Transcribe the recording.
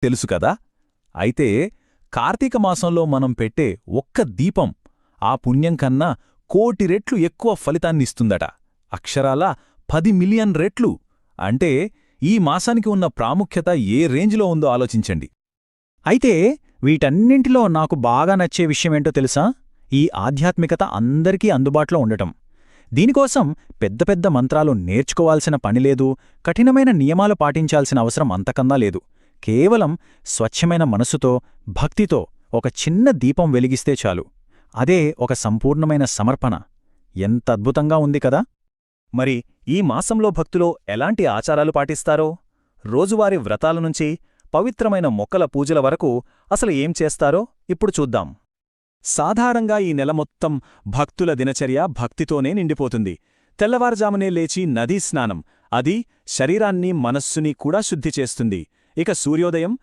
తెలుసు కదా. అయితే కార్తీక మాసంలో మనం పెట్టే ఒక్క దీపం ఆ పుణ్యం కన్నా 1,000,000 రెట్లు ఎక్కువ ఫలితాన్నిస్తుందట. అక్షరాల 10 మిలియన్ రెట్లు. అంటే ఈ మాసానికి ఉన్న ప్రాముఖ్యత ఏ రేంజ్లో ఉందో ఆలోచించండి. అయితే వీటన్నింటిలో నాకు బాగా నచ్చే విషయమేంటో తెలుసా? ఈ ఆధ్యాత్మికత అందరికీ అందుబాటులో ఉండటం. దీనికోసం పెద్ద పెద్ద మంత్రాలు నేర్చుకోవాల్సిన పనిలేదు, కఠినమైన నియమాలు పాటించాల్సిన అవసరం అంతకన్నా లేదు. కేవలం స్వచ్ఛమైన మనసుతో, భక్తితో ఒక చిన్న దీపం వెలిగిస్తే చాలు. అదే ఒక సంపూర్ణమైన సమర్పణ. ఎంత అద్భుతంగా ఉంది కదా. మరి ఈ మాసంలో భక్తులు ఎలాంటి ఆచారాలు పాటిస్తారో, రోజువారీ వ్రతాల నుంచి పవిత్రమైన మొక్కల పూజల వరకు అసలు ఏం చేస్తారో ఇప్పుడు చూద్దాం. సాధారణంగా ఈ నెల మొత్తం భక్తుల దినచర్య భక్తితోనే నిండిపోతుంది. తెల్లవారుజామునే లేచి నదీ స్నానం, అది శరీరాన్ని మనస్సుని కూడా శుద్ధి చేస్తుంది. ఇక సూర్యోదయం